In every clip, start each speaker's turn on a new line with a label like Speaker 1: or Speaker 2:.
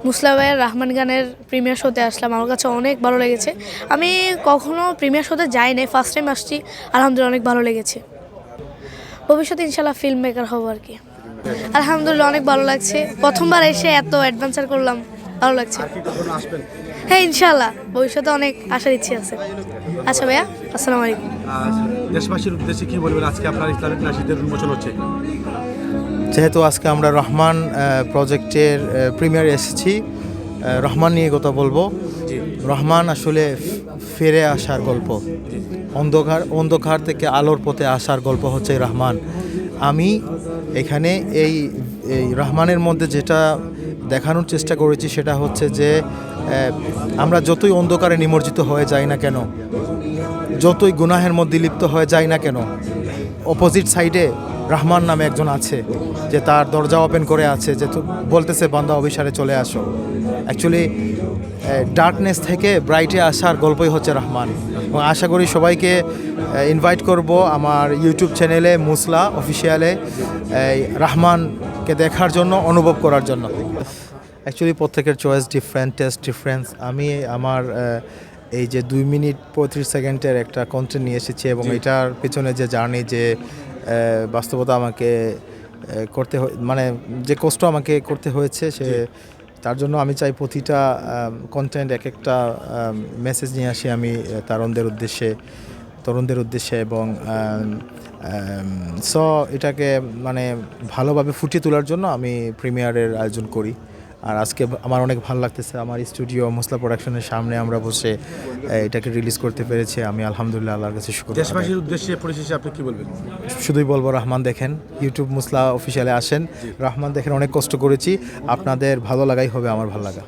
Speaker 1: মুসলা ভাইয়ের রহমান গানের প্রিমিয়ার শোতে আসলাম। আমার কাছে অনেক ভালো লেগেছে। আমি কখনো প্রিমিয়ার শোতে যাই নাই, ফার্স্ট টাইম আসছি। আলহামদুলিল্লাহ অনেক ভালো লেগেছে। ভবিষ্যতে ইনশাল্লাহ ফিল্ম মেকার হবো আর কি। আলহামদুলিল্লাহ অনেক ভালো লাগছে। প্রথমবার এসে এত অ্যাডভেঞ্চার করলাম, ভালো লাগছে। হ্যাঁ ইনশাল্লাহ ভবিষ্যতে অনেক আশার ইচ্ছে আছে। আচ্ছা ভাইয়া, আসসালামু আলাইকুম।
Speaker 2: দেশবাসীর উদ্দেশ্যে কি বলবেন? আজকে আপনার ইসলামিক নাশিদের উন্মোচন হচ্ছে।
Speaker 3: যেহেতু আজকে আমরা রহমান প্রজেক্টের প্রিমিয়ারে এসেছি, রহমান নিয়ে কথা বলবো। রহমান আসলে ফিরে আসার গল্প, অন্ধকার থেকে আলোর পথে আসার গল্প হচ্ছে রহমান। আমি এখানে এই রহমানের মধ্যে যেটা দেখানোর চেষ্টা করেছি সেটা হচ্ছে যে আমরা যতই অন্ধকারে নিমজ্জিত হয়ে যাই না কেন, যতই গুনাহের মধ্যে লিপ্ত হয়ে যাই না কেন, অপোজিট সাইডে রহমান নামে একজন আছে যে তার দরজা ওপেন করে আছে, যে বলতেছে বান্দা অভিসারে চলে আসো। অ্যাকচুয়ালি ডার্কনেস থেকে ব্রাইটে আসার গল্পই হচ্ছে রহমান। এবং আশা করি সবাইকে ইনভাইট করব আমার ইউটিউব চ্যানেলে মুসলা অফিসিয়ালে রহমানকে দেখার জন্য, অনুভব করার জন্য। অ্যাকচুয়ালি প্রত্যেকের চয়েস ডিফারেন্ট, টেস্ট ডিফারেন্স। আমি আমার এই যে 2 মিনিট 35 সেকেন্ডের একটা কন্টেন্ট নিয়ে এসেছি এবং এটার পেছনে যে জার্নি, যে বাস্তবতা আমাকে করতে মানে যে কষ্ট আমাকে করতে হয়েছে, সে তার জন্য আমি চাই প্রতিটা কন্টেন্ট এক একটা মেসেজ নিয়ে আসি আমি তরুণদের উদ্দেশ্যে এবং এটাকে মানে ভালোভাবে ফুটিয়ে তোলার জন্য আমি প্রিমিয়ারের আয়োজন করি। আর আজকে আমার অনেক ভালো লাগতেছে, আমার স্টুডিও মুসলা প্রোডাকশনের সামনে আমরা বসে এটাকে রিলিজ করতে পেরেছি। আমি আলহামদুলিল্লাহ আল্লাহর কাছে শুকর।
Speaker 2: দেশবাসীর উদ্দেশ্যে পরিশেষে আপনি কি বলবেন?
Speaker 3: শুধুই বলবো রহমান দেখেন, ইউটিউব মুসলা অফিসিয়ালে আসেন, রহমান দেখেন। অনেক কষ্ট করেছি, আপনাদের ভালো লাগাই হবে আমার ভালো লাগা।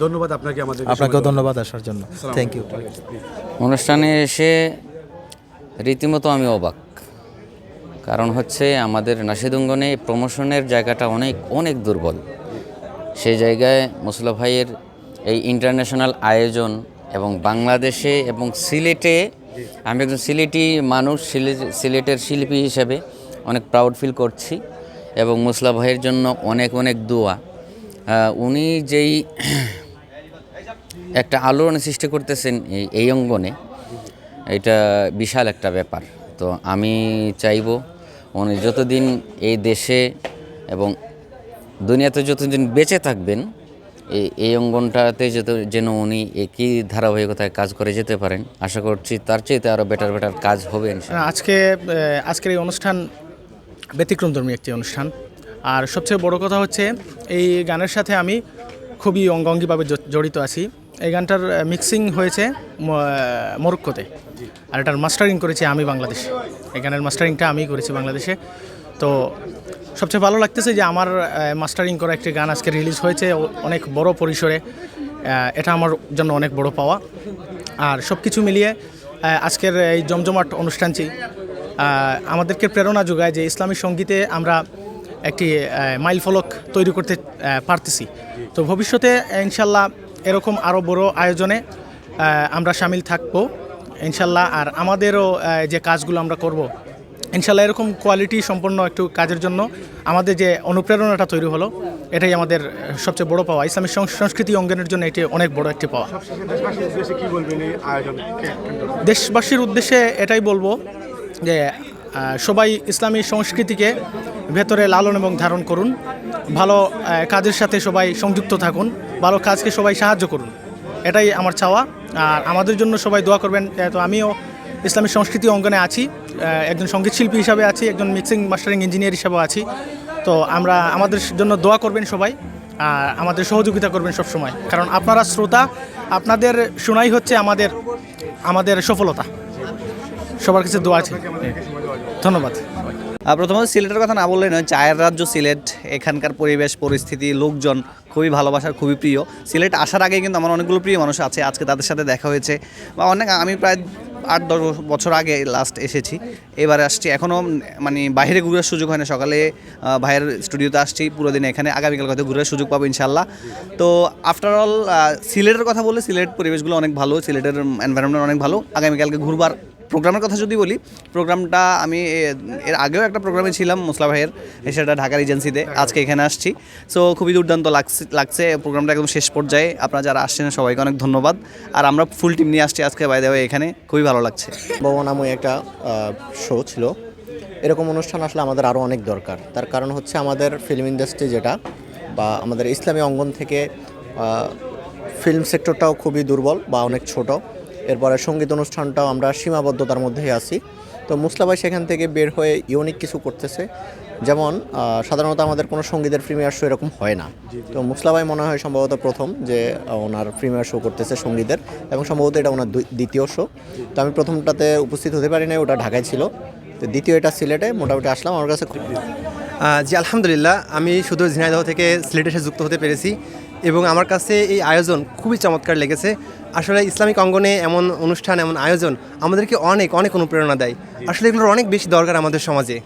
Speaker 2: ধন্যবাদ আপনাকে,
Speaker 3: আপনাকেও ধন্যবাদ আসার জন্য। Thank you.
Speaker 4: অনুষ্ঠানে এসে রীতিমতো আমি অবাক, কারণ হচ্ছে আমাদের নাশিদুঙ্গনে প্রমোশনের জায়গাটা অনেক দুর্বল। সেই জায়গায় মুসলা ভাইয়ের এই ইন্টারন্যাশনাল আয়োজন এবং বাংলাদেশে এবং সিলেটে, আমি একজন সিলেটি মানুষ, সিলেটের শিল্পী হিসেবে অনেক প্রাউড ফিল করছি এবং মুসলা ভাইয়ের জন্য অনেক দোয়া। উনি যেই একটা আলোড়ন সৃষ্টি করতেছেন এই অঙ্গনে, এটা বিশাল একটা ব্যাপার। তো আমি চাইব উনি যতদিন এই দেশে এবং দুনিয়াতে যতদিন বেঁচে থাকবেন, এই অঙ্গনটাতে যেন উনি একই ধারাবাহিকতায় কাজ করে যেতে পারেন। আশা করছি তার চাইতে আরও বেটার কাজ হবে।
Speaker 5: আজকের এই অনুষ্ঠান ব্যতিক্রমধর্মী একটি অনুষ্ঠান। আর সবচেয়ে বড় কথা হচ্ছে এই গানের সাথে আমি খুবই অঙ্গাঙ্গিভাবে জড়িত আছি। এই গানটার মিক্সিং হয়েছে মরক্কোতে, আর এটার মাস্টারিং করেছি আমি বাংলাদেশে। এই গানের মাস্টারিংটা আমি করেছি বাংলাদেশে। তো সবচেয়ে ভালো লাগতেছে যে আমার মাস্টারিং করা একটি গান আজকে রিলিজ হয়েছে অনেক বড় পরিসরে। এটা আমার জন্য অনেক বড় পাওয়া। আর সব কিছু মিলিয়ে আজকের এই জমজমাট অনুষ্ঠানটি আমাদেরকে প্রেরণা যোগায় যে ইসলামী সঙ্গীতে আমরা একটি মাইলফলক তৈরি করতে পারতেছি। তো ভবিষ্যতে ইনশাল্লাহ এরকম আরও বড় আয়োজনে আমরা সামিল থাকবো ইনশাল্লাহ। আর আমাদেরও যে কাজগুলো আমরা করব ইনশাল্লাহ এরকম কোয়ালিটি সম্পন্ন একটু কাজের জন্য আমাদের যে অনুপ্রেরণাটা তৈরি হলো, এটাই আমাদের সবচেয়ে বড় পাওয়া। ইসলামী সংস্কৃতি অঙ্গনের জন্য এটি অনেক বড় একটি পাওয়া। দেশবাসীর উদ্দেশ্যে এটাই বলবো যে সবাই ইসলামী সংস্কৃতিকে ভেতরে লালন এবং ধারণ করুন, ভালো কাজের সাথে সবাই সংযুক্ত থাকুন, ভালো কাজকে সবাই সাহায্য করুন, এটাই আমার চাওয়া। আর আমাদের জন্য সবাই দোয়া করবেন। তো আমিও ইসলামী সংস্কৃতি অঙ্গনে আছি, একজন সঙ্গীত শিল্পী হিসাবে আছি, একজন মিক্সিং মাস্টারিং ইঞ্জিনিয়ার হিসাবেও আছি। তো আমাদের জন্য দোয়া করবেন সবাই, আর আমাদের সহযোগিতা করবেন সব সময়, কারণ আপনারা শ্রোতা, আপনাদের শোনাই হচ্ছে আমাদের সফলতা। সবার কাছে দোয়া আছে। ধন্যবাদ।
Speaker 6: প্রথমত সিলেটের কথা না বললে নয়, চায়ের রাজ্য সিলেট। এখানকার পরিবেশ পরিস্থিতি, লোকজন খুবই ভালোবাসার, খুবই প্রিয়। সিলেট আসার আগে কিন্তু আমার অনেকগুলো প্রিয় মানুষ আছে, আজকে তাদের সাথে দেখা হয়েছে। বা আমি প্রায় 8-10 বছর আগে লাস্ট এসেছি, এবারে আসছি। এখনও মানে বাইরে ঘুরার সুযোগ হয় না। সকালে ভাইয়ের স্টুডিওতে আসছি, পুরো দিন এখানে, আগামীকাল হয়তো ঘুরার সুযোগ পাবো ইনশাল্লাহ। তো আফটার অল সিলেটের কথা বলে, সিলেট পরিবেশগুলো অনেক ভালো, সিলেটের এনভায়রনমেন্ট অনেক ভালো। আগামীকালকে ঘুরবার প্রোগ্রামের কথা যদি বলি, প্রোগ্রামটা আমি এর আগেও একটা প্রোগ্রামে ছিলাম মুসলা ভাইয়ের, সেটা ঢাকার এজেন্সিতে। আজকে এখানে আসছি, সো খুবই দুর্দান্ত লাগছে প্রোগ্রামটা একদম শেষ পর্যায়ে। আপনারা যারা আসছেন সবাইকে অনেক ধন্যবাদ। আর আমরা ফুল টিম নিয়ে আসছি আজকে বাই দ্য ওয়ে এখানে, খুবই ভালো লাগছে।
Speaker 7: ভবনাময় একটা শো ছিল। এরকম অনুষ্ঠান আসলে আমাদের আরও অনেক দরকার। তার কারণ হচ্ছে আমাদের ফিল্ম ইন্ডাস্ট্রি যেটা, বা আমাদের ইসলামী অঙ্গন থেকে ফিল্ম সেক্টরটাও খুবই দুর্বল বা অনেক ছোট। এরপরে সঙ্গীত অনুষ্ঠানটাও আমরা সীমাবদ্ধতার মধ্যেই আছি। তো মুসলা ভাই সেখান থেকে বের হয়ে ইউনিক কিছু করতেছে। যেমন সাধারণত আমাদের কোনো সঙ্গীতের প্রিমিয়ার শো এরকম হয় না। তো মুসলা ভাই মনে হয় সম্ভবত প্রথম যে ওনার প্রিমিয়ার শো করতেছে সঙ্গীতের, এবং সম্ভবত এটা ওনার দ্বিতীয় শো। তো আমি প্রথমটাতে উপস্থিত হতে পারি না, ওটা ঢাকায় ছিল। তো দ্বিতীয় এটা সিলেটে মোটামুটি আসলাম। আমার কাছে
Speaker 8: জি আলহামদুলিল্লাহ, আমি শুধু ঝিনাইদহ থেকে সিলেটের সাথে যুক্ত হতে পেরেছি এবং আমার কাছে এই আয়োজন খুবই চমৎকার লেগেছে। আসলে ইসলামিক অঙ্গনে এমন অনুষ্ঠান, এমন আয়োজন আমাদেরকে অনেক অনেক অনুপ্রেরণা দেয়। আসলে এগুলোর অনেক বেশি দরকার আমাদের সমাজে।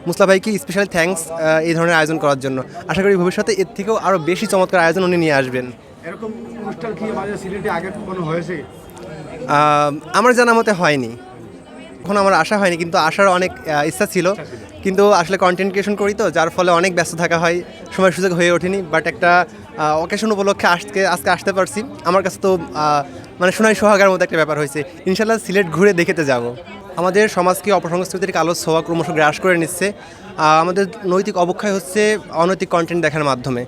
Speaker 8: মুসলা ভাইকে স্পেশালি থ্যাঙ্কস এই ধরনের আয়োজন করার জন্য। আশা করি ভবিষ্যতে এর থেকেও আরও বেশি চমৎকার আয়োজন উনি নিয়ে আসবেন।
Speaker 2: এরকম অনুষ্ঠান কি আমাদের সিলেটে আগে কখনো হয়েছে?
Speaker 8: আমার জানা মতে হয়নি, এখন আমার আশা হয়নি, কিন্তু আসার অনেক ইচ্ছা ছিল। কিন্তু আসলে কন্টেন্ট ক্রিয়েশন করি তো, যার ফলে অনেক ব্যস্ত থাকা হয়, সময় সুযোগ হয়ে ওঠেনি। বাট একটা অকেশন উপলক্ষে আজকে আসতে পারছি। আমার কাছে তো মানে সোনাই সোহাগার মতো একটা ব্যাপার হয়েছে। ইনশাল্লাহ সিলেট ঘুরে দেখতে যাব। আমাদের সমাজকে অপসংস্কৃতির কালো ছোঁয়া ক্রমশ গ্রাস করে নিচ্ছে। আমাদের নৈতিক অবক্ষয় হচ্ছে অনৈতিক কন্টেন্ট দেখার মাধ্যমে।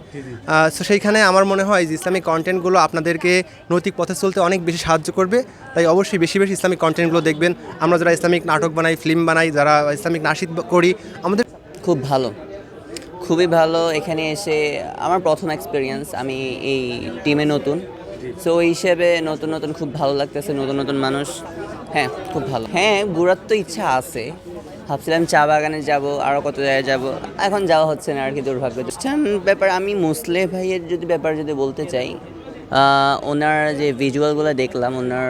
Speaker 8: সো সেইখানে আমার মনে হয় যে ইসলামিক কন্টেন্টগুলো আপনাদেরকে নৈতিক পথে চলতে অনেক বেশি সাহায্য করবে। তাই অবশ্যই বেশি বেশি ইসলামিক কন্টেন্টগুলো দেখবেন। আমরা যারা ইসলামিক নাটক বানাই, ফিল্ম বানাই, যারা ইসলামিক নাশিদ করি, আমাদের
Speaker 9: খুব ভালো, খুবই ভালো। এখানে এসে আমার প্রথম এক্সপিরিয়েন্স, আমি এই টিমে নতুন, সো ওই হিসেবে নতুন নতুন খুব ভালো লাগতেছে, নতুন নতুন মানুষ। হ্যাঁ খুব ভালো। হ্যাঁ ঘোরার তো ইচ্ছা আছে, ভাবছিলাম চা বাগানে যাব, আরও কত জায়গায় যাব, এখন যাওয়া হচ্ছে না আর কি, দুর্ভাগ্য। ব্যাপার আমি মুসলে ভাইয়ের যদি ব্যাপার যদি বলতে চাই, ওনার যে ভিজুয়ালগুলো দেখলাম, ওনার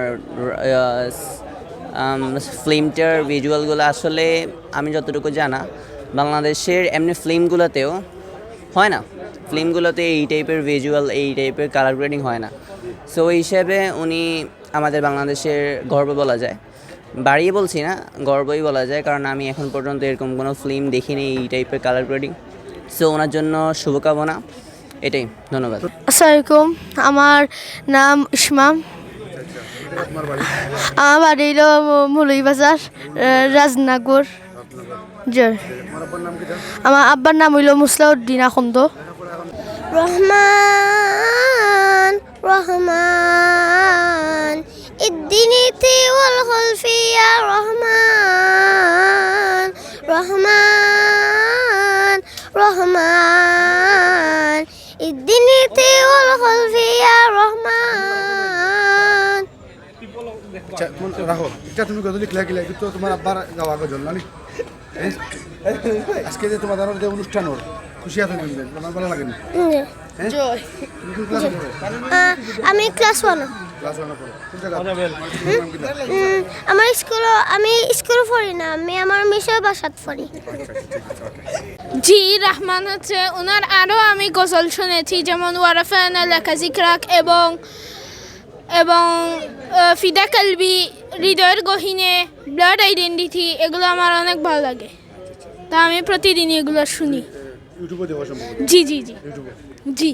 Speaker 9: ফিল্মটার ভিজুয়ালগুলো আসলে আমি যতটুকু জানা বাংলাদেশের এমনি ফিল্মগুলোতেও হয় না, ফিল্মগুলোতে এই টাইপের ভিজুয়াল, এই টাইপের কালার গ্রেডিং হয় না। সো ওই হিসেবে উনি আমাদের বাংলাদেশের গর্ব বলা যায়, বাড়িয়ে বলছি না, গর্বই বলা যায়, কারণ আমি এখন পর্যন্ত এরকম কোনো ফিল্ম দেখিনি এই টাইপের কালার গ্রেডিং। সো ওনার জন্য শুভকামনা, এটাই। ধন্যবাদ।
Speaker 1: আসসালামু আলাইকুম, আমার নাম ইসমাম। আমার বাড়ি হলো মৌলভীবাজার, রাজনগর। জয়। আমার আব্বার নাম হইল মুসলাউদ্দিন আখন্দ।
Speaker 10: রহমান রহমান ইদ্দিনিতি ওয়াল খুলফিয়া রহমান রহমান রহমান ইদ্দিনিতি ওয়াল খুলফিয়া রহমান।
Speaker 2: আচ্ছা রাখো, এটা তুমি কত লিখলা কি লাগি তো তোমার আব্বার গাওয়া গজল না? আজকে যে তোমাদের যে অনুষ্ঠান ওর খুশি আছো কিন্তু তোমার ভালো লাগে না?
Speaker 10: আমি ক্লাস 1। আমি স্কুলে পড়ি না, আমি আমার মিশর বাসাত পড়ি।
Speaker 11: জি রহমান হচ্ছে ওনার আরও আমি গজল শুনেছি, যেমন ওয়ারাফানা লেখা জিকরাক এবং ফিদা কালবি, হৃদয়ের গহিনে, ব্লাড আইডেন্টিটি, এগুলো আমার অনেক ভালো লাগে। তা আমি প্রতিদিনই এগুলো শুনি।
Speaker 2: ইউটিউবে দেওয়া সম্ভব?
Speaker 11: জি জি জি জি।